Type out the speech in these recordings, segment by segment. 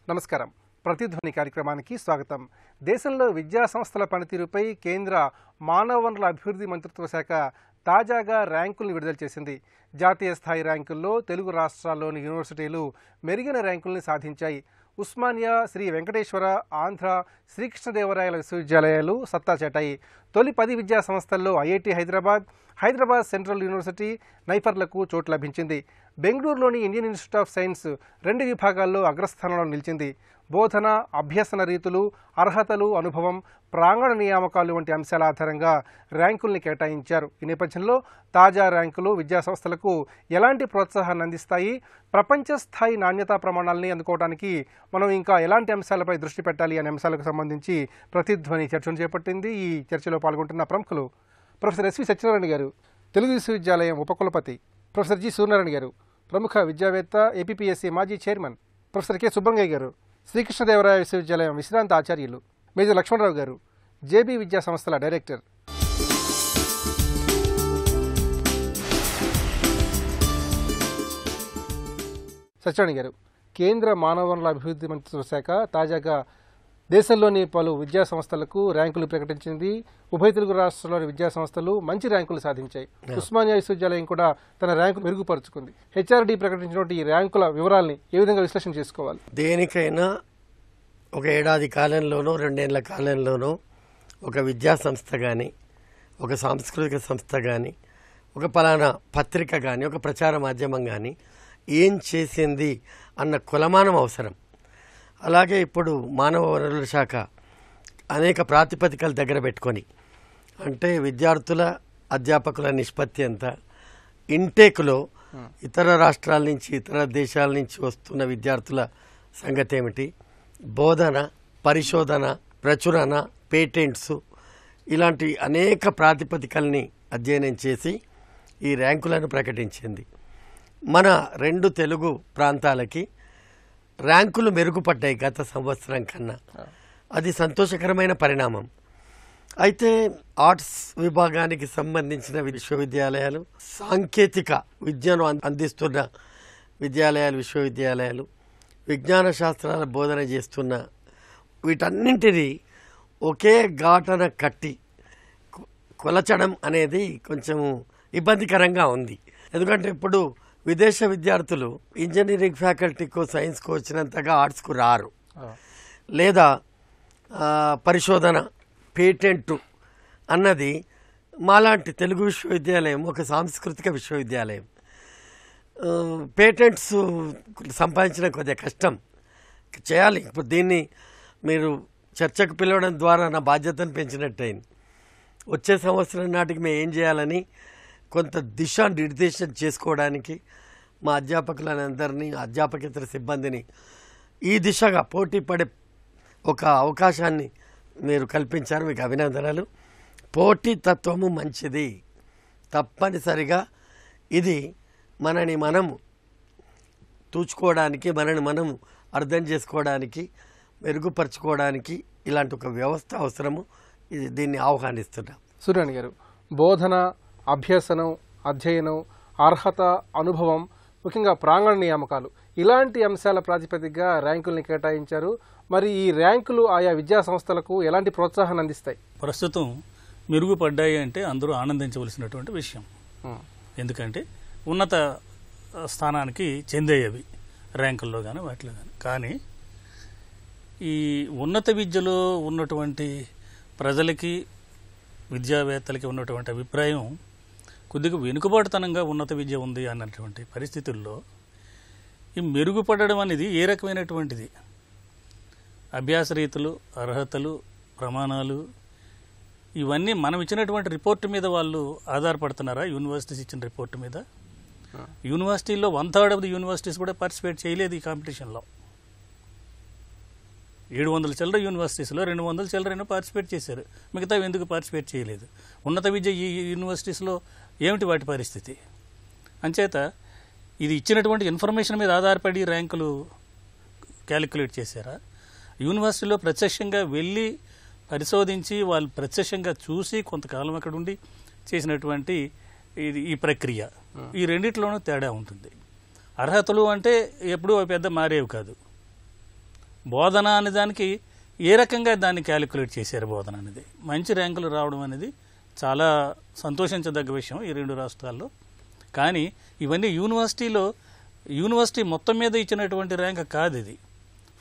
నమస్కారం. ప్రతిధ్వని కార్యక్రమానికి స్వాగతం. దేశంలో విద్యా సంస్థల పనితీరుపై కేంద్ర మానవ వనరుల అభివృద్ధి మంత్రిత్వ శాఖ తాజాగా ర్యాంకులను విడుదల చేసింది. జాతీయ స్థాయి ర్యాంకుల్లో తెలుగు రాష్ట్రాల్లోని యూనివర్సిటీలు మెరుగైన ర్యాంకుల్ని సాధించాయి. ఉస్మానియా, శ్రీ వెంకటేశ్వర, ఆంధ్ర, శ్రీకృష్ణదేవరాయల విశ్వవిద్యాలయాలు సత్తా చాటాయి. తొలి 10 విద్యా సంస్థల్లో IIT Hyderabad, Hyderabad central university, నైపర్లకు చోటు లభించింది. బెంగళూరులోని ఇండియన్ ఇన్స్టిట్యూట్ ఆఫ్ సైన్స్ 2 విభాగాల్లో అగ్రస్థానంలో నిలిచింది. బోధన, అభ్యసన రీతులు, అర్హతలు, అనుభవం, ప్రాంగణ నియామకాలు వంటి అంశాల ఆధారంగా ర్యాంకుల్ని కేటాయించారు. ఈ నేపథ్యంలో తాజా ర్యాంకులు విద్యాసంస్థలకు ఎలాంటి ప్రోత్సాహాన్ని అందిస్తాయి, ప్రపంచ స్థాయి నాణ్యతా ప్రమాణాలని అందుకోవడానికి మనం ఇంకా ఎలాంటి అంశాలపై దృష్టి పెట్టాలి అనే అంశాలకు సంబంధించి ప్రతిధ్వని చర్చను చేపట్టింది. ఈ చర్చలో పాల్గొంటున్న ప్రముఖులు ప్రొఫెసర్ ఎస్వి సత్యనారాయణ గారు, తెలుగు విశ్వవిద్యాలయం ఉపకులపతి, ప్రొఫెసర్ జి సూర్యనారాయణ గారు, ప్రముఖ విద్యావేత్త, ఏపీపీఎస్సీ మాజీ చైర్మన్, ప్రొఫెసర్ కె సుబ్బంగయ్య గారు, శ్రీకృష్ణదేవరాయ విశ్వవిద్యాలయం విశ్రాంత ఆచార్యులు, మేజర్ లక్ష్మణరావు గారు, జేబీ విద్యా సంస్థల డైరెక్టర్. సత్యనారాయణ గారు, కేంద్ర మానవ వనరుల అభివృద్ధి మంత్రిత్వ శాఖ తాజాగా దేశంలోని పలు విద్యా సంస్థలకు ర్యాంకులు ప్రకటించింది. ఉభయ తెలుగు రాష్ట్రాల్లోని విద్యా సంస్థలు మంచి ర్యాంకులు సాధించాయి. ఉస్మానియా విశ్వవిద్యాలయం కూడా తన ర్యాంకు మెరుగుపరుచుకుంది. హెచ్ఆర్డీ ప్రకటించినటువంటి ఈ ర్యాంకుల వివరాల్ని ఏ విధంగా విశ్లేషణ చేసుకోవాలి? దేనికైనా ఒక ఏడాది కాలంలోనో 2 ఏళ్ల కాలంలోనో ఒక విద్యా సంస్థ కానీ, ఒక సాంస్కృతిక సంస్థ కానీ, ఒక పలానా పత్రిక కానీ, ఒక ప్రచార మాధ్యమం కానీ ఏం చేసింది అన్న కులమానం అవసరం. అలాగే ఇప్పుడు మానవ వనరుల శాఖ అనేక ప్రాతిపదికల దగ్గర పెట్టుకొని, అంటే విద్యార్థుల అధ్యాపకుల నిష్పత్తి ఎంత, ఇంటేక్లో ఇతర రాష్ట్రాల నుంచి, ఇతర దేశాల నుంచి వస్తున్న విద్యార్థుల సంగతి ఏమిటి, బోధన, పరిశోధన, ప్రచురణ, పేటెంట్స్, ఇలాంటి అనేక ప్రాతిపదికల్ని అధ్యయనం చేసి ఈ ర్యాంకులను ప్రకటించింది. మన 2 తెలుగు ప్రాంతాలకి ర్యాంకులు మెరుగుపడ్డాయి గత సంవత్సరం కన్నా. అది సంతోషకరమైన పరిణామం. అయితే ఆర్ట్స్ విభాగానికి సంబంధించిన విశ్వవిద్యాలయాలు, సాంకేతిక విద్యను అందిస్తున్న విద్యాలయాలు, విశ్వవిద్యాలయాలు, విజ్ఞాన శాస్త్రాల బోధన చేస్తున్న వీటన్నింటినీ ఒకే ఘాటన కట్టి కొలచడం అనేది కొంచెం ఇబ్బందికరంగా ఉంది. ఎందుకంటే ఇప్పుడు విదేశ విద్యార్థులు ఇంజనీరింగ్ ఫ్యాకల్టీకో సైన్స్కో వచ్చినంతగా ఆర్ట్స్కు రారు. లేదా పరిశోధన, పేటెంటు అన్నది మాలాంటి తెలుగు విశ్వవిద్యాలయం ఒక సాంస్కృతిక విశ్వవిద్యాలయం. పేటెంట్స్ సంపాదించడం కొద్దిగా కష్టం, చేయాలి. ఇప్పుడు దీన్ని మీరు చర్చకు పిలవడం ద్వారా నా బాధ్యతను పెంచినట్టయింది. వచ్చే సంవత్సరం నాటికి మేము ఏం చేయాలని కొంత దిశానిర్దేశం చేసుకోవడానికి మా అధ్యాపకులందరినీ, అధ్యాపకేతర సిబ్బందిని ఈ దిశగా పోటీ పడే ఒక అవకాశాన్ని మీరు కల్పించారు. మీకు అభినందనలు. పోటీ తత్వము మంచిది. తప్పనిసరిగా ఇది మనని మనము తూచుకోవడానికి, మనని మనం అర్థం చేసుకోవడానికి, మెరుగుపరచుకోవడానికి ఇలాంటి ఒక వ్యవస్థ అవసరము. దీన్ని ఆహ్వానిస్తున్నాం. సూర్యనారాయణ గారు, బోధన, అభ్యసనం, అధ్యయనం, అర్హత, అనుభవం, ముఖ్యంగా ప్రాంగణ నియామకాలు, ఇలాంటి అంశాల ప్రాతిపదికగా ర్యాంకుల్ని కేటాయించారు. మరి ఈ ర్యాంకులు ఆయా విద్యా సంస్థలకు ఎలాంటి ప్రోత్సాహాన్ని అందిస్తాయి? ప్రస్తుతం మెరుగుపడ్డాయి అంటే అందరూ ఆనందించవలసినటువంటి విషయం. ఎందుకంటే ఉన్నత స్థానానికి చెందేవి ర్యాంకుల్లో కానీ వాటిలో కానీ. కానీ ఈ ఉన్నత విద్యలో ఉన్నటువంటి ప్రజలకి, విద్యావేత్తలకి ఉన్నటువంటి అభిప్రాయం కొద్దిగా వెనుకబాటుతనంగా ఉన్నత విద్య ఉంది అన్నటువంటి పరిస్థితుల్లో ఈ మెరుగుపడడం అనేది ఏ రకమైనటువంటిది? అభ్యాస రీతులు, అర్హతలు, ప్రమాణాలు, ఇవన్నీ మనం ఇచ్చినటువంటి రిపోర్టు మీద వాళ్ళు ఆధారపడుతున్నారా? యూనివర్సిటీస్ ఇచ్చిన రిపోర్టు మీద. యూనివర్సిటీల్లో 1/3 ఆఫ్ ది యూనివర్సిటీస్ కూడా పార్టిసిపేట్ చేయలేదు ఈ కాంపిటీషన్లో. 700 చిల్లర యూనివర్సిటీస్లో 200 చిల్లరైనా పార్టిసిపేట్ చేశారు. మిగతా ఎందుకు పార్టిసిపేట్ చేయలేదు? ఉన్నత విద్య ఈ యూనివర్సిటీస్లో ఏమిటి వాటి పరిస్థితి? అంచేత ఇది ఇచ్చినటువంటి ఇన్ఫర్మేషన్ మీద ఆధారపడి ర్యాంకులు క్యాలిక్యులేట్ చేశారా? యూనివర్సిటీలో ప్రత్యక్షంగా వెళ్ళి పరిశోధించి వాళ్ళు ప్రత్యక్షంగా చూసి కొంతకాలం అక్కడ ఉండి చేసినటువంటి ఈ ప్రక్రియ, ఈ రెండిట్లోనూ తేడా ఉంటుంది. అర్హతలు అంటే ఎప్పుడూ పెద్ద మారేవి కాదు. బోధన అనే దానికి ఏ రకంగా దాన్ని క్యాలిక్యులేట్ చేశారు బోధన అనేది. మంచి ర్యాంకులు రావడం అనేది చాలా సంతోషించదగ్గ విషయం ఈ రెండు రాష్ట్రాల్లో. కానీ ఇవన్నీ యూనివర్సిటీ మొత్తం మీద ఇచ్చినటువంటి ర్యాంక్ కాదు. ఇది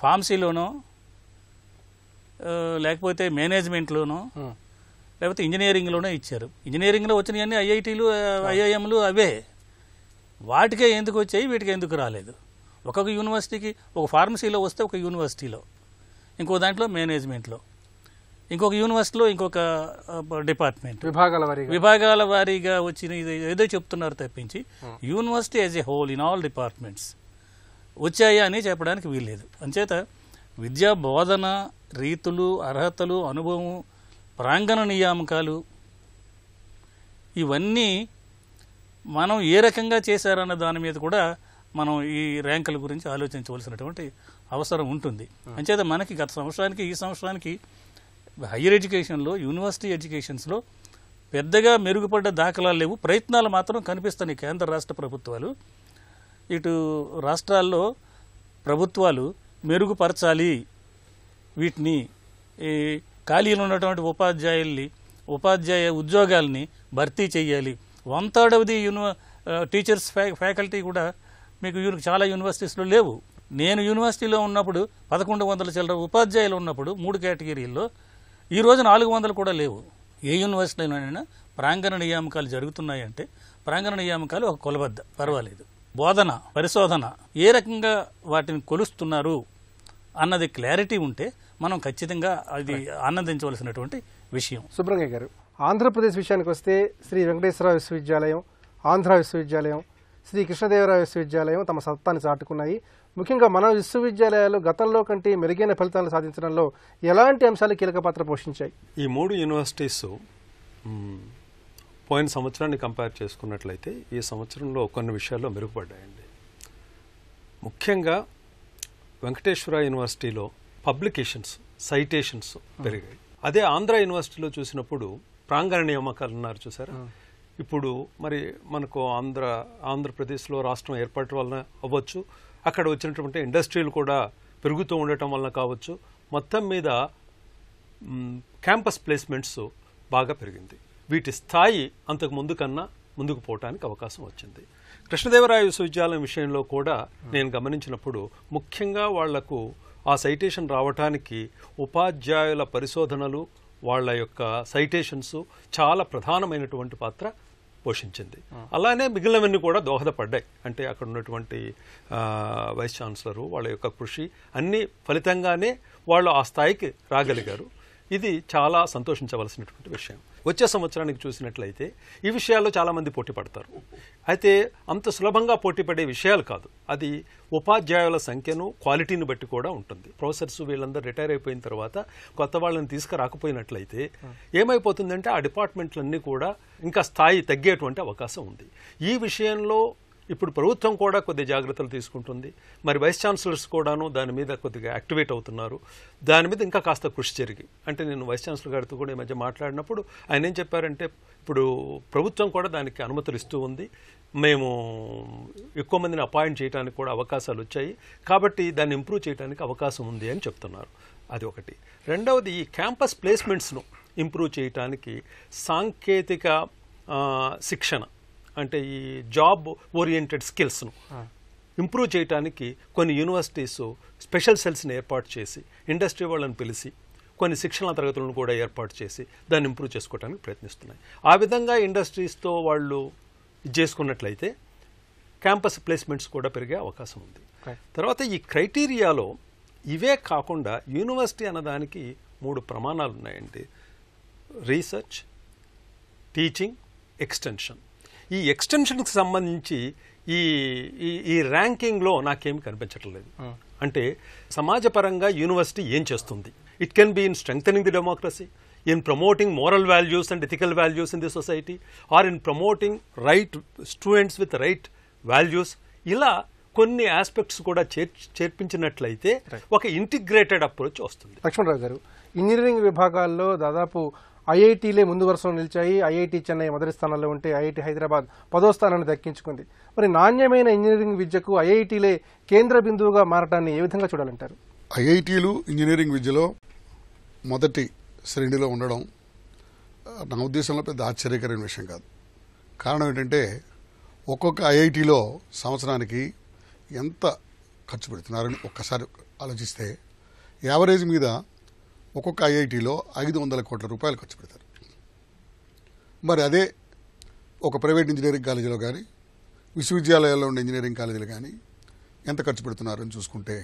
ఫార్మసీలోనో లేకపోతే మేనేజ్మెంట్లోనో లేకపోతే ఇంజనీరింగ్లోనే ఇచ్చారు. ఇంజనీరింగ్లో వచ్చినవన్నీ ఐఐటీలు ఐఐఎంలు అవే. వాటికే ఎందుకు వచ్చాయి, వీటికి ఎందుకు రాలేదు? ఒక్కొక్క యూనివర్సిటీకి ఒక ఫార్మసీలో వస్తే ఒక యూనివర్సిటీలో, ఇంకో దాంట్లో మేనేజ్మెంట్లో, ఇంకొక యూనివర్సిటీలో ఇంకొక డిపార్ట్మెంట్ విభాగాల వారీగా వచ్చిన ఏదో చెప్తున్నారు తప్పించి university as a whole in all departments వచ్చాయా అని చెప్పడానికి వీల్లేదు. అంచేత విద్యా బోధన రీతులు, అర్హతలు, అనుభవం, ప్రాంగణ నియామకాలు ఇవన్నీ మనం ఏ రకంగా చేశారన్న దాని మీద కూడా మనం ఈ ర్యాంకుల గురించి ఆలోచించవలసినటువంటి అవసరం ఉంటుంది. అంచేత మనకి గత సంవత్సరానికి ఈ సంవత్సరానికి హయ్యర్ ఎడ్యుకేషన్లో, యూనివర్సిటీ ఎడ్యుకేషన్స్లో పెద్దగా మెరుగుపడ్డ దాఖలాలు లేవు. ప్రయత్నాలు మాత్రం కనిపిస్తున్నాయి కేంద్ర రాష్ట్ర ప్రభుత్వాలు. ఇటు రాష్ట్రాల్లో ప్రభుత్వాలు మెరుగుపరచాలి, వీటిని ఖాళీలు ఉన్నటువంటి ఉపాధ్యాయ ఉద్యోగాల్ని భర్తీ చేయాలి. 1/3 ఆఫ్ ది టీచర్స్ ఫ్యాకల్టీ కూడా మీకు చాలా యూనివర్సిటీస్లో లేవు. నేను యూనివర్సిటీలో ఉన్నప్పుడు 1100 చిల్లర ఉపాధ్యాయులు ఉన్నప్పుడు 3 కేటగిరీల్లో ఈ రోజు 400 కూడా లేవు. ఏ యూనివర్సిటీలోనైనా ప్రాంగణ నియామకాలు జరుగుతున్నాయంటే ప్రాంగణ నియామకాలు ఒక కొలబద్ద, పర్వాలేదు. బోధన, పరిశోధన ఏ రకంగా వాటిని కొలుస్తున్నారు అన్నది క్లారిటీ ఉంటే మనం ఖచ్చితంగా అది ఆనందించవలసినటువంటి విషయం. సుబ్రహ్మణ్య గారు, ఆంధ్రప్రదేశ్ విషయానికి వస్తే శ్రీ వెంకటేశ్వర విశ్వవిద్యాలయం, ఆంధ్ర విశ్వవిద్యాలయం, శ్రీ కృష్ణదేవరాయ విశ్వవిద్యాలయం తమ సత్తాన్ని చాటుకున్నాయి. ముఖ్యంగా మన విశ్వవిద్యాలయాలు గతంలో కంటే మెరుగైన ఫలితాలు సాధించడంలో ఎలాంటి అంశాలు కీలక పాత్ర పోషించాయి? ఈ 3 యూనివర్సిటీస్ పోయిన సంవత్సరాన్ని కంపేర్ చేసుకున్నట్లయితే ఈ సంవత్సరంలో కొన్ని విషయాల్లో మెరుగుపడ్డాయండి. ముఖ్యంగా వెంకటేశ్వర యూనివర్సిటీలో పబ్లికేషన్స్, సైటేషన్స్ పెరిగాయి. అదే ఆంధ్ర యూనివర్సిటీలో చూసినప్పుడు ప్రాంగణ నియామకాలు ఉన్నారు చూసారా. ఇప్పుడు మరి మనకు ఆంధ్రప్రదేశ్లో రాష్ట్రం ఏర్పాటు వలన అవ్వచ్చు, అక్కడ వచ్చినటువంటి ఇండస్ట్రీలు కూడా పెరుగుతూ ఉండటం వలన కావచ్చు, మొత్తం మీద క్యాంపస్ ప్లేస్మెంట్స్ బాగా పెరిగింది. వీటి స్థాయి అంతకు ముందు కన్నా ముందుకు పోవటానికి అవకాశం వచ్చింది. కృష్ణదేవరాయ విశ్వవిద్యాలయం విషయంలో కూడా నేను గమనించినప్పుడు ముఖ్యంగా వాళ్లకు ఆ సైటేషన్ రావటానికి ఉపాధ్యాయుల పరిశోధనలు, వాళ్ళ యొక్క సైటేషన్స్ చాలా ప్రధానమైనటువంటి పాత్ర పోషించింది. అలానే మిగిలినవన్నీ కూడా దోహదపడ్డాయి. అంటే అక్కడ ఉన్నటువంటి వైస్ ఛాన్సలరు, వాళ్ళ యొక్క కృషి అన్ని ఫలితంగానే వాళ్ళు ఆ స్థాయికి రాగలిగారు. ఇది చాలా సంతోషించవలసినటువంటి విషయం. వచ్చే సంవత్సరానికి చూసినట్లయితే ఈ విషయాల్లో చాలామంది పోటీ పడతారు. అయితే అంత సులభంగా పోటీ పడే విషయాలు కాదు. అది ఉపాధ్యాయుల సంఖ్యను, క్వాలిటీని బట్టి కూడా ఉంటుంది. ప్రొఫెసర్స్ వీళ్ళందరూ రిటైర్ అయిపోయిన తర్వాత కొత్త వాళ్ళని తీసుకురాకపోయినట్లయితే ఏమైపోతుందంటే ఆ డిపార్ట్మెంట్లన్నీ కూడా ఇంకా స్థాయి తగ్గేటువంటి అవకాశం ఉంది. ఈ విషయంలో ఇప్పుడు ప్రభుత్వం కూడా కొద్ది జాగ్రత్తలు తీసుకుంటుంది. మరి వైస్ ఛాన్సలర్స్ కూడాను దాని మీద కొద్దిగా యాక్టివేట్ అవుతున్నారు. దాని మీద ఇంకా కాస్త కృషి జరిగి, అంటే నేను వైస్ ఛాన్సలర్ గారితో కూడా ఈ మధ్య మాట్లాడినప్పుడు ఆయన ఏం చెప్పారంటే ఇప్పుడు ప్రభుత్వం కూడా దానికి అనుమతులు ఇస్తూ ఉంది. మేము ఎక్కువ మందిని అపాయింట్ చేయడానికి కూడా అవకాశాలు వచ్చాయి, కాబట్టి దాన్ని ఇంప్రూవ్ చేయడానికి అవకాశం ఉంది అని చెప్తున్నారు. అది ఒకటి. రెండవది, ఈ క్యాంపస్ ప్లేస్మెంట్స్ను ఇంప్రూవ్ చేయడానికి సాంకేతిక శిక్షణ, అంటే ఈ జాబ్ ఓరియంటెడ్ స్కిల్స్ను ఇంప్రూవ్ చేయడానికి కొన్ని యూనివర్సిటీస్ స్పెషల్ సెల్స్ని ఏర్పాటు చేసి ఇండస్ట్రీ వాళ్ళని పిలిచి కొన్ని శిక్షణ తరగతులను కూడా ఏర్పాటు చేసి దాన్ని ఇంప్రూవ్ చేసుకోవడానికి ప్రయత్నిస్తున్నాయి. ఆ విధంగా ఇండస్ట్రీస్తో వాళ్ళు ఇది చేసుకున్నట్లయితే క్యాంపస్ ప్లేస్మెంట్స్ కూడా పెరిగే అవకాశం ఉంది. తర్వాత ఈ క్రైటీరియాలో ఇవే కాకుండా యూనివర్సిటీ అన్నదానికి 3 ప్రమాణాలు ఉన్నాయండి: రీసెర్చ్, టీచింగ్, ఎక్స్టెన్షన్. ఈ ఎక్స్టెన్షన్కి సంబంధించి ఈ ర్యాంకింగ్లో నాకేమి కనిపించట్లేదు. అంటే సమాజపరంగా యూనివర్సిటీ ఏం చేస్తుంది? It can be in strengthening the democracy, in promoting moral values and ethical values in the society, or in promoting right students with right values. ఇలా కొన్ని ఆస్పెక్ట్స్ కూడా చేర్పించినట్లయితే ఒక ఇంటిగ్రేటెడ్ అప్రోచ్ వస్తుంది. లక్ష్మణరావు గారు, ఇంజనీరింగ్ విభాగాల్లో దాదాపు ఐఐటీలే ముందు వరుసలో నిలిచాయి. ఐఐటి చెన్నై మొదటి స్థానంలో ఉంటే ఐఐటి హైదరాబాద్ 10వ స్థానాన్ని దక్కించుకుంది. మరి నాణ్యమైన ఇంజనీరింగ్ విద్యకు ఐఐటీలే కేంద్ర బిందువుగా మారడాన్ని ఏ విధంగా చూడాలంటారు? ఐఐటీలు ఇంజనీరింగ్ విద్యలో మొదటి శ్రేణిలో ఉండడం నా ఉద్దేశంలో పెద్ద ఆశ్చర్యకరమైన విషయం కాదు. కారణం ఏంటంటే ఒక్కొక్క ఐఐటీలో సంవత్సరానికి ఎంత ఖర్చు పెడుతున్నారని ఒక్కసారి ఆలోచిస్తే యావరేజ్ మీద ఒక్కొక్క ఐఐటీలో 500 కోట్ల రూపాయలు ఖర్చు పెడతారు. మరి అదే ఒక ప్రైవేట్ ఇంజనీరింగ్ కాలేజీలో కానీ విశ్వవిద్యాలయాల్లో ఉండే ఇంజనీరింగ్ కాలేజీలు కానీ ఎంత ఖర్చు పెడుతున్నారని చూసుకుంటే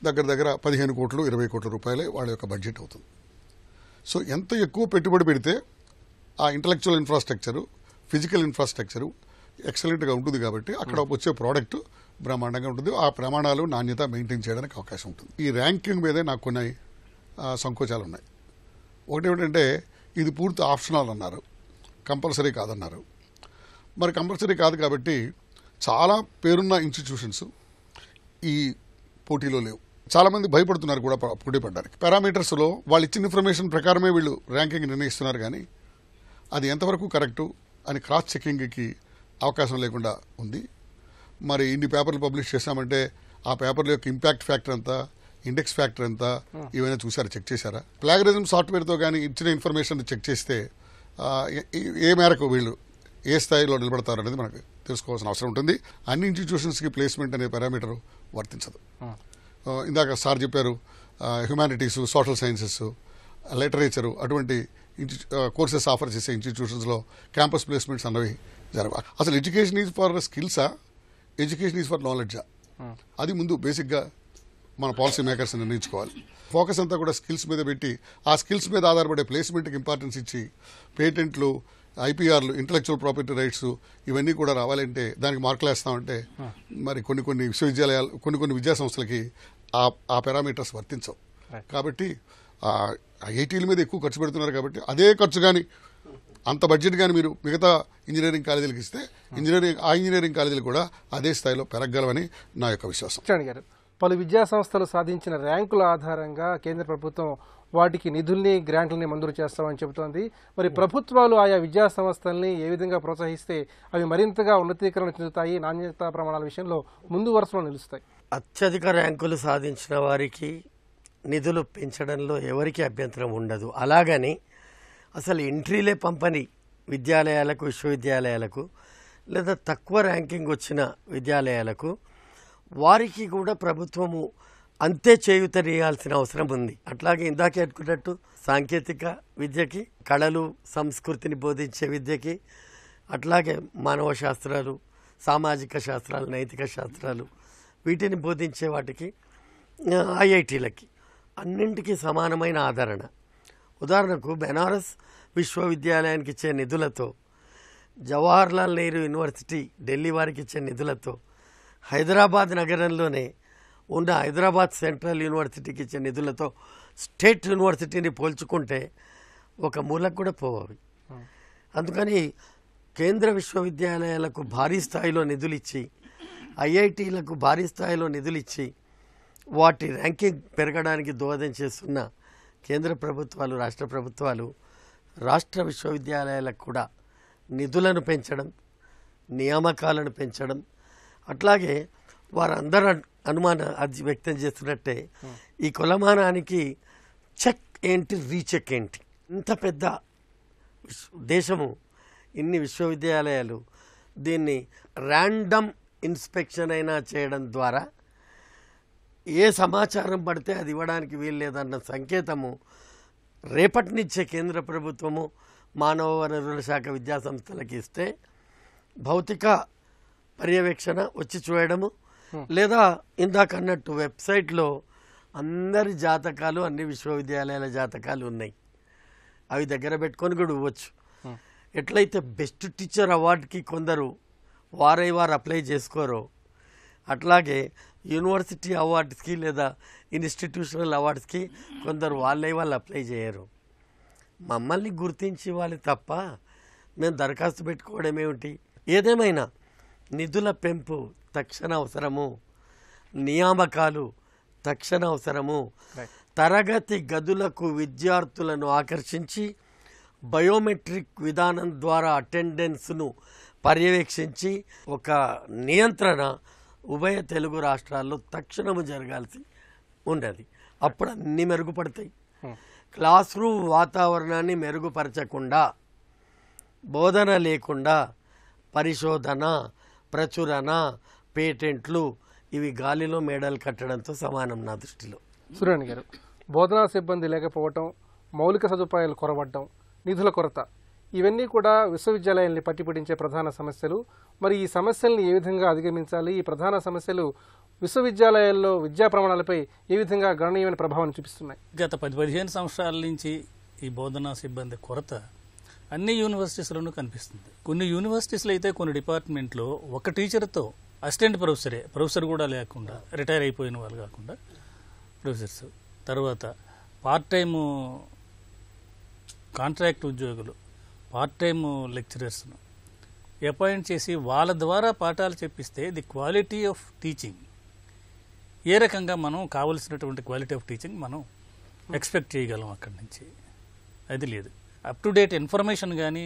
దగ్గర 15 కోట్లు 20 కోట్ల రూపాయలే వాళ్ళ యొక్క బడ్జెట్ అవుతుంది. సో ఎంత ఎక్కువ పెట్టుబడి పెడితే ఆ ఇంటలెక్చువల్ ఇన్ఫ్రాస్ట్రక్చరు, ఫిజికల్ ఇన్ఫ్రాస్ట్రక్చరు ఎక్సలెంట్గా ఉంటుంది కాబట్టి అక్కడ వచ్చే ప్రోడక్ట్ బ్రహ్మాండంగా ఉంటుంది. ఆ ప్రమాణాలు నాణ్యత మెయింటైన్ చేయడానికి అవకాశం ఉంటుంది. ఈ ర్యాంకింగ్ మీదే నాకు కొన్ని సంకోచాలు ఉన్నాయి. ఒకటి ఏమిటంటే ఇది పూర్తి ఆప్షనల్ అన్నారు, కంపల్సరీ కాదన్నారు. మరి కంపల్సరీ కాదు కాబట్టి చాలా పేరున్న ఇన్స్టిట్యూషన్స్ ఈ పోటీలో లేవు. చాలామంది భయపడుతున్నారు కూడా పోటీ పడడానికి. పారామీటర్స్లో వాళ్ళు ఇచ్చిన ఇన్ఫర్మేషన్ ప్రకారమే వీళ్ళు ర్యాంకింగ్ నిర్ణయిస్తున్నారు, కానీ అది ఎంతవరకు కరెక్టు అని క్రాస్ చెకింగ్కి అవకాశం లేకుండా ఉంది. మరి ఇన్ని పేపర్లు పబ్లిష్ చేశామంటే ఆ పేపర్ల యొక్క ఇంపాక్ట్ ఫ్యాక్టర్ ఎంత, ఇండెక్స్ ఫ్యాక్టర్ ఎంత, ఇవైనా చూసారా, చెక్ చేశారా? ప్లాగరిజం సాఫ్ట్వేర్తో కానీ ఇచ్చిన ఇన్ఫర్మేషన్ చెక్ చేస్తే ఏ మేరకు వీళ్ళు ఏ స్థాయిలో నిలబడతారు అనేది మనకు తెలుసుకోవాల్సిన అవసరం ఉంటుంది. అన్ని ఇన్స్టిట్యూషన్స్కి ప్లేస్మెంట్ అనే పారామీటర్ వర్తించదు. ఇందాక సార్ చెప్పారు, హ్యుమానిటీసు, సోషల్ సైన్సెస్, లిటరేచరు అటువంటి కోర్సెస్ ఆఫర్ చేసే ఇన్స్టిట్యూషన్స్లో క్యాంపస్ ప్లేస్మెంట్స్ అన్నవి జరగవు. అసలు ఎడ్యుకేషన్ ఈజ్ ఫర్ స్కిల్సా, ఎడ్యుకేషన్ ఈజ్ ఫర్ నాలెడ్జా? అది ముందు బేసిక్గా మన పాలసీ మేకర్స్ నిర్ణయించుకోవాలి. ఫోకస్ అంతా కూడా స్కిల్స్ మీద పెట్టి ఆ స్కిల్స్ మీద ఆధారపడే ప్లేస్మెంట్కి ఇంపార్టెన్స్ ఇచ్చి పేటెంట్లు, ఐపీఆర్లు, ఇంటలెక్చువల్ ప్రాపర్టీ రైట్స్ ఇవన్నీ కూడా రావాలంటే దానికి మార్కులు వేస్తామంటే మరి కొన్ని విశ్వవిద్యాలయాలు, కొన్ని విద్యా సంస్థలకి ఆ పారామీటర్స్ వర్తించవు. కాబట్టి ఐఐటీల మీద ఎక్కువ ఖర్చు పెడుతున్నారు కాబట్టి అదే ఖర్చు కానీ అంత బడ్జెట్ కానీ మీరు మిగతా ఇంజనీరింగ్ కాలేజీలకు ఇస్తే ఇంజనీరింగ్ కాలేజీలు కూడా అదే స్థాయిలో పెరగలవని నా యొక్క విశ్వాసం. గారు, పలు విద్యా సంస్థలు సాధించిన ర్యాంకుల ఆధారంగా కేంద్ర ప్రభుత్వం వాటికి నిధుల్ని, గ్రాంట్లని మంజూరు చేస్తామని చెబుతోంది. మరి ప్రభుత్వాలు ఆయా విద్యా సంస్థల్ని ఏ విధంగా ప్రోత్సహిస్తే అవి మరింతగా ఉన్నతీకరణ చెందుతాయి, నాణ్యతా ప్రమాణాల విషయంలో ముందు వరుసలో నిలుస్తాయి? అత్యధిక ర్యాంకులు సాధించిన వారికి నిధులు పెంచడంలో ఎవరికి అభ్యంతరం ఉండదు. అలాగని అసలు ఎంట్రీలే పంపని విద్యాలయాలకు, విశ్వవిద్యాలయాలకు లేదా తక్కువ ర్యాంకింగ్ వచ్చిన విద్యాలయాలకు వారికి కూడా ప్రభుత్వము అంతే చేయూతనియాల్సిన అవసరం ఉంది. అట్లాగే ఇందాకే అనుకున్నట్టు సాంకేతిక విద్యకి, కళలు, సంస్కృతిని బోధించే విద్యకి, అట్లాగే మానవ శాస్త్రాలు, సామాజిక శాస్త్రాలు, నైతిక శాస్త్రాలు వీటిని బోధించే వాటికి, ఐఐటీలకి అన్నింటికీ సమానమైన ఆదరణ. ఉదాహరణకు బెనారస్ విశ్వవిద్యాలయానికి ఇచ్చే నిధులతో, జవహర్లాల్ నెహ్రూ యూనివర్సిటీ ఢిల్లీ వారికి ఇచ్చే నిధులతో, హైదరాబాద్ నగరంలోనే ఉన్న హైదరాబాద్ సెంట్రల్ యూనివర్సిటీకి ఇచ్చే నిధులతో స్టేట్ యూనివర్సిటీని పోల్చుకుంటే ఒక మూలకు కూడా పోవాలి. అందుకని కేంద్ర విశ్వవిద్యాలయాలకు భారీ స్థాయిలో నిధులు ఇచ్చి, ఐఐటీలకు భారీ స్థాయిలో నిధులు ఇచ్చి వాటి ర్యాంకింగ్ పెరగడానికి దోహదం చేస్తున్న కేంద్ర ప్రభుత్వాలు, రాష్ట్ర ప్రభుత్వాలు రాష్ట్ర విశ్వవిద్యాలయాలకు కూడా నిధులను పెంచడం, నియామకాలను పెంచడం, అట్లాగే వారందరూ అనుమానం వ్యక్తం చేస్తున్నట్టే ఈ కొలమానానికి చెక్ ఏంటి, రీచెక్ ఏంటి? ఇంత పెద్ద దేశము, ఇన్ని విశ్వవిద్యాలయాలు దీన్ని ర్యాండమ్ ఇన్స్పెక్షన్ అయినా చేయడం ద్వారా ఏ సమాచారం పడితే అది ఇవ్వడానికి వీల్లేదన్న సంకేతము రేపటి నుంచే కేంద్ర ప్రభుత్వము మానవ వనరుల శాఖ విద్యా సంస్థలకు ఇస్తే భౌతిక పర్యవేక్షణ వచ్చి చూడడము, లేదా ఇందాక అన్నట్టు వెబ్సైట్లో అందరి జాతకాలు, అన్ని విశ్వవిద్యాలయాల జాతకాలు ఉన్నాయి, అవి దగ్గర పెట్టుకొని కూడా ఇవ్వచ్చు. ఎట్లయితే బెస్ట్ టీచర్ అవార్డుకి కొందరు వారు అప్లై చేసుకోరో, అట్లాగే యూనివర్సిటీ అవార్డ్స్కి లేదా ఇన్స్టిట్యూషనల్ అవార్డ్స్కి కొందరు వాళ్ళు అప్లై చేయరు. మమ్మల్ని గుర్తించి వాళ్ళు తప్ప మేము దరఖాస్తు పెట్టుకోవడం ఏమిటి? ఏదేమైనా నిధుల పెంపు తక్షణ అవసరము, నియామకాలు తక్షణ అవసరము. తరగతి గదులకు విద్యార్థులను ఆకర్షించి బయోమెట్రిక్ విధానం ద్వారా అటెండెన్స్ను పర్యవేక్షించి ఒక నియంత్రణ ఉభయ తెలుగు రాష్ట్రాల్లో తక్షణము జరగాల్సి ఉండదు. అప్పుడు అన్నీ మెరుగుపడతాయి. క్లాస్ రూమ్ వాతావరణాన్ని మెరుగుపరచకుండా, బోధన లేకుండా పరిశోధన, ప్రచురణ, పేటెంట్లు ఇవి గాలిలో మేడలు కట్టడంతో సమానం నా దృష్టిలో. సూర్యనారాయణ గారు, బోధనా సిబ్బంది లేకపోవటం, మౌలిక సదుపాయాలు కొరవడం, నిధుల కొరత, ఇవన్నీ కూడా విశ్వవిద్యాలయాల్ని పట్టిపడించే ప్రధాన సమస్యలు. మరి ఈ సమస్యల్ని ఏ విధంగా అధిగమించాలి? ఈ ప్రధాన సమస్యలు విశ్వవిద్యాలయాల్లో విద్యా ప్రమాణాలపై ఏ విధంగా గణనీయమైన ప్రభావాన్ని చూపిస్తున్నాయి? గత 10-15 సంవత్సరాల నుంచి ఈ బోధనా సిబ్బంది కొరత అన్ని యూనివర్సిటీస్లోనూ కనిపిస్తుంది. కొన్ని యూనివర్సిటీస్లో అయితే కొన్ని డిపార్ట్మెంట్లో ఒక టీచర్తో అసిస్టెంట్ ప్రొఫెసర్ కూడా లేకుండా, రిటైర్ అయిపోయిన వాళ్ళు కాకుండా ప్రొఫెసర్స్, తర్వాత పార్ట్ టైము కాంట్రాక్ట్ ఉద్యోగులు, పార్ట్ టైము లెక్చరర్స్ను అపాయింట్ చేసి వాళ్ళ ద్వారా పాఠాలు చెప్పిస్తే ది క్వాలిటీ ఆఫ్ టీచింగ్ ఏ రకంగా మనం కావలసినటువంటి క్వాలిటీ ఆఫ్ టీచింగ్ మనం ఎక్స్పెక్ట్ చేయగలం అక్కడి నుంచి? అది లేదు. అప్ టు డేట్ ఇన్ఫర్మేషన్ కానీ,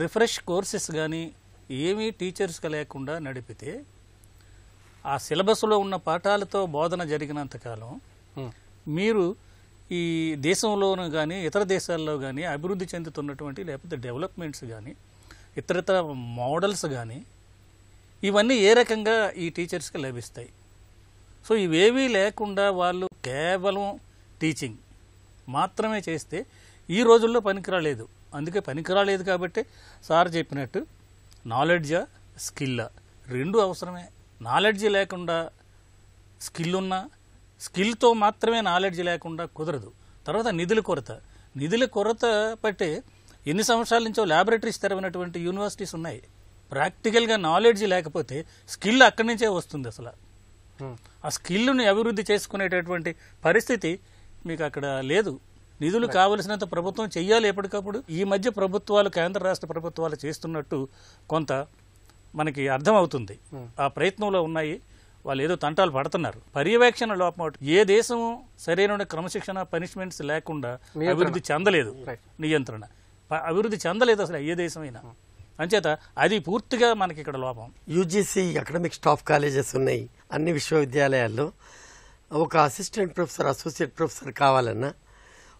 రిఫ్రెష్ కోర్సెస్ కానీ ఏమీ టీచర్స్గా లేకుండా నడిపితే ఆ సిలబస్లో ఉన్న పాఠాలతో బోధన జరిగినంతకాలం మీరు ఈ దేశంలోనూ కానీ ఇతర దేశాల్లో కానీ అభివృద్ధి చెందుతున్నటువంటి లేకపోతే డెవలప్మెంట్స్ కానీ ఇతరతర మోడల్స్ కానీ ఇవన్నీ ఏ రకంగా ఈ టీచర్స్కి లభిస్తాయి? సో ఇవేవీ లేకుండా వాళ్ళు కేవలం టీచింగ్ మాత్రమే చేస్తే ఈ రోజుల్లో పనికిరాలేదు. అందుకే పనికిరాలేదు కాబట్టి సార్ చెప్పినట్టు నాలెడ్జా, స్కిల్లా రెండు అవసరమే. నాలెడ్జ్ లేకుండా స్కిల్ ఉన్నా, స్కిల్తో మాత్రమే నాలెడ్జ్ లేకుండా కుదరదు. తర్వాత నిధుల కొరత బట్టే ఎన్ని సంవత్సరాల నుంచో ల్యాబొరేటరీస్ తెరవనటువంటి యూనివర్సిటీస్ ఉన్నాయి. ప్రాక్టికల్గా నాలెడ్జ్ లేకపోతే స్కిల్ అక్కడి నుంచే వస్తుంది. అసలు ఆ స్కిల్ని అభివృద్ధి చేసుకునేటటువంటి పరిస్థితి మీకు అక్కడ లేదు. నిధులు కావలసినంత ప్రభుత్వం చెయ్యాలి ఎప్పటికప్పుడు. ఈ మధ్య ప్రభుత్వాలు, కేంద్ర రాష్ట్ర ప్రభుత్వాలు చేస్తున్నట్టు కొంత మనకి అర్థమవుతుంది. ఆ ప్రయత్నంలో ఉన్నాయి. వాళ్ళు ఏదో తంటాలు పడుతున్నారు. పర్యవేక్షణ లోపం. ఏ దేశము సరైన క్రమశిక్షణ, పనిష్మెంట్స్ లేకుండా అభివృద్ధి చెందలేదు. నియంత్రణ అభివృద్ధి చెందలేదు అసలు ఏ దేశమైనా. అంచేత అది పూర్తిగా మనకి ఇక్కడ లోపం. యూజీసీ అకాడమిక్ స్టాఫ్ కాలేజెస్ ఉన్నాయి అన్ని విశ్వవిద్యాలయాల్లో. ఒక అసిస్టెంట్ ప్రొఫెసర్, అసోసియేట్ ప్రొఫెసర్ కావాలన్నా,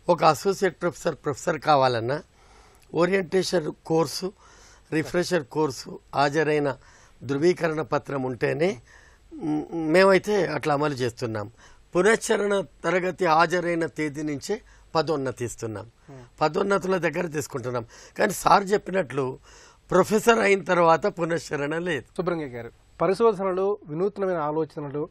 ఒక అసోసియేట్ ప్రొఫెసర్ కావాలన్నా ఓరియంటేషన్ కోర్సు, రిఫ్రెషర్ కోర్సు హాజరైన ధృవీకరణ పత్రం ఉంటేనే మేమైతే అట్లా అమలు చేస్తున్నాం. పునశ్చరణ తరగతి హాజరైన తేదీ నుంచే పదోన్నతి ఇస్తున్నాం. పదోన్నతుల దగ్గర తీసుకుంటున్నాం. కానీ సార్ చెప్పినట్లు ప్రొఫెసర్ అయిన తర్వాత పునశ్చరణ లేదు. సుబ్రహ్మణ్య గారు, పరిశోధనలు, వినూత్నమైన ఆలోచనలు,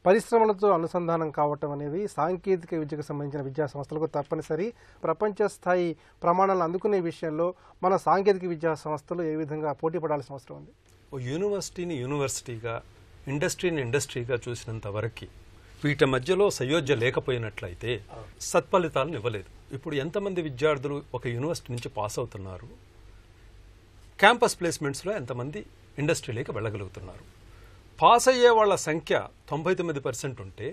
పరిశ్రమలతో అనుసంధానం కావటం అనేవి సాంకేతిక విద్యకు సంబంధించిన విద్యా సంస్థలకు తప్పనిసరి. ప్రపంచ స్థాయి ప్రమాణాలను అందుకునే విషయంలో మన సాంకేతిక విద్యా సంస్థలు ఏ విధంగా పోటీ పడాల్సిన అవసరం ఉంది? యూనివర్సిటీని యూనివర్సిటీగా, ఇండస్ట్రీని ఇండస్ట్రీగా చూసినంత వరకు వీటి మధ్యలో సయోధ్య లేకపోయినట్లయితే సత్ఫలితాలను ఇవ్వలేదు. ఇప్పుడు ఎంతమంది విద్యార్థులు ఒక యూనివర్సిటీ నుంచి పాస్ అవుతున్నారు? క్యాంపస్ ప్లేస్మెంట్స్లో ఎంతమంది ఇండస్ట్రీలోకి వెళ్ళగలుగుతున్నారు? పాస్ అయ్యే వాళ్ళ సంఖ్య 99% ఉంటే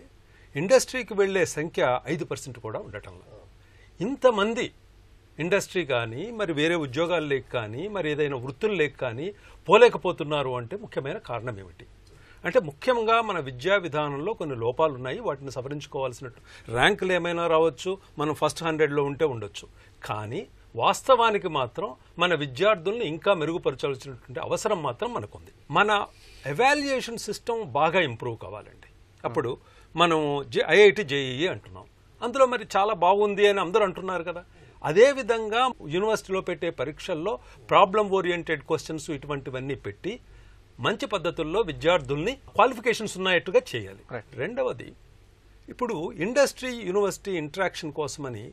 ఇండస్ట్రీకి వెళ్లే సంఖ్య 5% కూడా ఉండటంలో. ఇంతమంది ఇండస్ట్రీ కానీ, మరి వేరే ఉద్యోగాలు లేక కానీ, మరి ఏదైనా వృత్తులు లేక కానీ పోలేకపోతున్నారు అంటే ముఖ్యమైన కారణం ఏమిటి? అంటే ముఖ్యంగా మన విద్యా విధానంలో కొన్ని లోపాలు ఉన్నాయి. వాటిని సవరించుకోవాల్సినట్టు ర్యాంకులు ఏమైనా రావచ్చు, మనం ఫస్ట్ 100లో ఉంటే ఉండొచ్చు. కానీ వాస్తవానికి మాత్రం మన విద్యార్థుల్ని ఇంకా మెరుగుపరచాల్సినటువంటి అవసరం మాత్రం మనకుంది. మన ఎవాల్యుయేషన్ సిస్టమ్ బాగా ఇంప్రూవ్ కావాలండి. అప్పుడు మనం ఐఐటి జేఈఈ అంటున్నాం, అందులో మరి చాలా బాగుంది అని అందరూ అంటున్నారు కదా. అదేవిధంగా యూనివర్సిటీలో పెట్టే పరీక్షల్లో ప్రాబ్లం ఓరియంటెడ్ క్వశ్చన్స్ ఇటువంటివన్నీ పెట్టి మంచి పద్ధతుల్లో విద్యార్థుల్ని క్వాలిఫికేషన్స్ ఉన్నట్టుగా చేయాలి. రెండవది, ఇప్పుడు ఇండస్ట్రీ యూనివర్సిటీ ఇంటరాక్షన్ కోసమని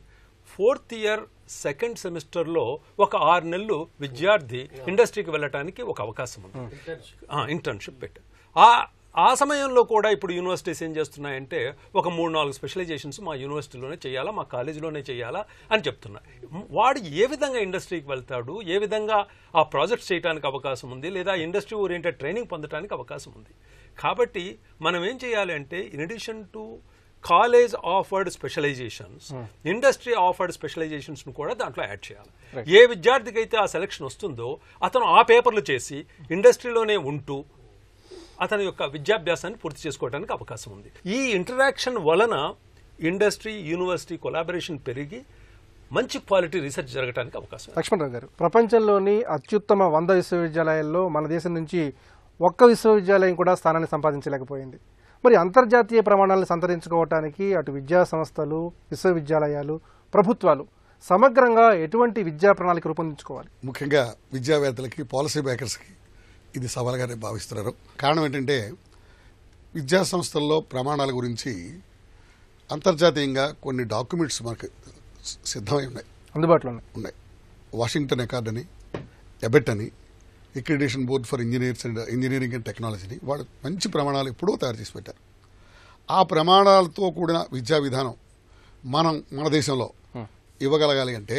4th ఇయర్ 2nd సెమిస్టర్లో ఒక 6 నెలలు విద్యార్థి ఇండస్ట్రీకి వెళ్ళటానికి ఒక అవకాశం ఉంది. ఇంటర్న్షిప్ పెట్టారు. ఆ సమయంలో కూడా ఇప్పుడు యూనివర్సిటీస్ ఏం చేస్తున్నాయంటే ఒక 3-4 స్పెషలైజేషన్స్ మా యూనివర్సిటీలోనే చేయాలా, మా కాలేజీలోనే చేయాలా అని చెప్తున్నారు. వాడు ఏ విధంగా ఇండస్ట్రీకి వెళ్తాడు, ఏ విధంగా ఆ ప్రాజెక్ట్స్ చేయడానికి అవకాశం ఉంది, లేదా ఇండస్ట్రీ ఓరియంటెడ్ ట్రైనింగ్ పొందడానికి అవకాశం ఉంది. కాబట్టి మనం ఏం చేయాలి అంటే, in addition to college offered specialisations, industry offered specialisations ను కూడా దాంట్లో యాడ్ చేయాలి. ఏ విద్యార్థికి అయితే ఆ సెలక్షన్ వస్తుందో అతను ఆ పేపర్లు చేసి ఇండస్ట్రీలోనే ఉంటూ అతని యొక్క విద్యాభ్యాసాన్ని పూర్తి చేసుకోవడానికి అవకాశం ఉంది. ఈ ఇంటరాక్షన్ వలన ఇండస్ట్రీ యూనివర్సిటీ కొలాబరేషన్ పెరిగి మంచి క్వాలిటీ రీసెర్చ్ జరగడానికి అవకాశం. లక్ష్మణరావు గారు, ప్రపంచంలోని అత్యుత్తమ 100 విశ్వవిద్యాలయాల్లో మన దేశం నుంచి ఒక్క విశ్వవిద్యాలయం కూడా స్థానాన్ని సంపాదించలేకపోయింది. మరి అంతర్జాతీయ ప్రమాణాలను సంతరించుకోవటానికి అటు విద్యా సంస్థలు, విశ్వవిద్యాలయాలు, ప్రభుత్వాలు సమగ్రంగా ఎటువంటి విద్యా ప్రణాళిక రూపొందించుకోవాలి? ముఖ్యంగా విద్యావేత్తలకి, పాలసీ మేకర్స్కి ఇది సవాలుగానే భావిస్తున్నారు. కారణం ఏంటంటే విద్యా సంస్థల్లో ప్రమాణాల గురించి అంతర్జాతీయంగా కొన్ని డాక్యుమెంట్స్ మనకు సిద్ధమై అందుబాటులో ఉన్నాయి. వాషింగ్టన్ అకార్డ్ అని, ఎబెట్ అని, accreditation board for engineering and టెక్నాలజీని వాళ్ళు మంచి ప్రమాణాలు ఎప్పుడూ తయారు చేసి పెట్టారు. ఆ ప్రమాణాలతో కూడిన విద్యా విధానం మన దేశంలో ఇవ్వగలగాలి అంటే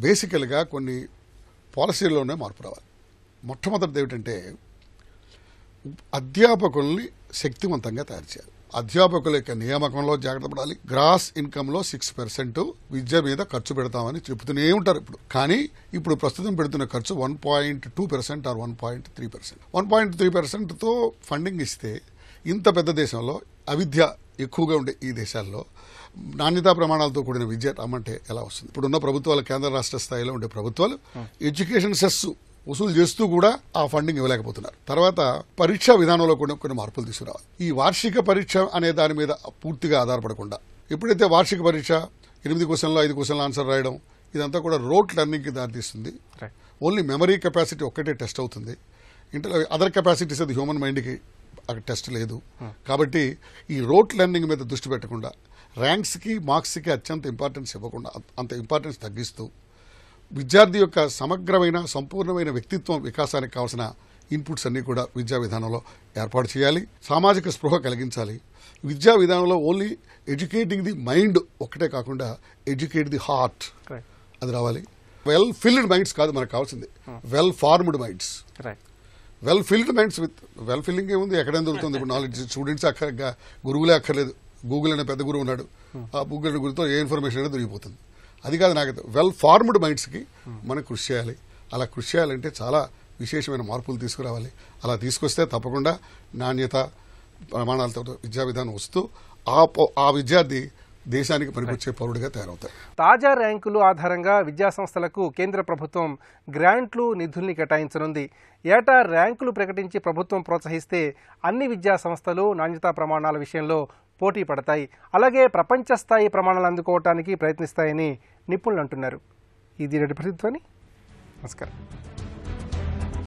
బేసికల్గా కొన్ని పాలసీల్లోనే మార్పు రావాలి. మొట్టమొదటిది ఏమిటంటే అధ్యాపకుల్ని శక్తివంతంగా తయారు చేయాలి. అధ్యాపకుల యొక్క నియామకంలో జాగ్రత్త పడాలి. గ్రాస్ ఇన్కంలో 6% విద్య మీద ఖర్చు పెడతామని చెబుతూనే ఉంటారు ఇప్పుడు. కానీ ఇప్పుడు ప్రస్తుతం పెడుతున్న ఖర్చు 1.2% ఆర్ 1.3%. 1.3%తో ఫండింగ్ ఇస్తే ఇంత పెద్ద దేశంలో అవిద్య ఎక్కువగా ఉండే ఈ దేశాల్లో నాణ్యతా ప్రమాణాలతో కూడిన విద్య రమ్మంటే ఎలా వస్తుంది? ఇప్పుడున్న ప్రభుత్వాలు, కేంద్ర రాష్ట్ర స్థాయిలో ఉండే ప్రభుత్వాలు ఎడ్యుకేషన్ సెస్ వసూలు చేస్తూ కూడా ఆ ఫండింగ్ ఇవ్వలేకపోతున్నారు. తర్వాత పరీక్షా విధానంలో కూడా కొన్ని మార్పులు తీసుకురావాలి. ఈ వార్షిక పరీక్ష అనే దాని మీద పూర్తిగా ఆధారపడకుండా ఎప్పుడైతే వార్షిక పరీక్ష 8 క్వశ్చన్లో 5 క్వశ్చన్లు ఆన్సర్ రాయడం ఇదంతా కూడా రోట్ లెర్నింగ్కి దారితీస్తుంది. ఓన్లీ మెమరీ కెపాసిటీ ఒక్కటే టెస్ట్ అవుతుంది. అదర్ కెపాసిటీస్ అది హ్యూమన్ మైండ్కి అక్కడ టెస్ట్ లేదు. కాబట్టి ఈ రోట్ లెర్నింగ్ మీద దృష్టి పెట్టకుండా ర్యాంక్స్కి, మార్క్స్కి అత్యంత ఇంపార్టెన్స్ ఇవ్వకుండా అంత ఇంపార్టెన్స్ తగ్గిస్తూ విద్యార్థి యొక్క సమగ్రమైన, సంపూర్ణమైన వ్యక్తిత్వం వికాసానికి కావాల్సిన ఇన్పుట్స్ అన్నీ కూడా విద్యా విధానంలో ఏర్పాటు చేయాలి. సామాజిక స్పృహ కలిగించాలి. విద్యా విధానంలో ఓన్లీ ఎడ్యుకేటింగ్ ది మైండ్ ఒక్కటే కాకుండా ఎడ్యుకేట్ ది హార్ట్ అది రావాలి. వెల్ ఫిల్డ్ మైండ్స్ కాదు మనకు కావాల్సింది, well formed minds. Well filled minds with well filling ఏముంది, ఎక్కడైనా దొరుకుతుంది. ఇప్పుడు నాలెడ్జ్ స్టూడెంట్స్ గురువులే అక్కర్లేదు. గూగుల్ అనే పెద్ద గురువు ఉన్నాడు. ఆ గూగుల్ అనే గురువుతో ఏ ఇన్ఫర్మేషన్ అనేది దొరికిపోతుంది. అది కాదు నాకు వెల్ ఫార్మ్డ్ మైండ్స్కి మనం కృషి చేయాలి. అలా కృషి చేయాలంటే చాలా విశేషమైన మార్పులు తీసుకురావాలి. అలా తీసుకొస్తే తప్పకుండా నాణ్యత ప్రమాణాలతో విద్యా విధానం వస్తూ ఆ విద్యార్థి దేశానికి పనికొచ్చే పౌరుడిగా తయారవుతారు. తాజా ర్యాంకులు ఆధారంగా విద్యాసంస్థలకు కేంద్ర ప్రభుత్వం గ్రాంట్లు, నిధుల్ని కేటాయించనుంది. ఏటా ర్యాంకులు ప్రకటించి ప్రభుత్వం ప్రోత్సహిస్తే అన్ని విద్యాసంస్థలు నాణ్యతా ప్రమాణాల విషయంలో పోటీ పడతాయి. అలాగే ప్రపంచ స్థాయి ప్రమాణాలు అందుకోవటానికి ప్రయత్నిస్తాయని నిపుణులు అంటున్నారు. ఇది నేటి పరిస్థితి. నమస్కారం.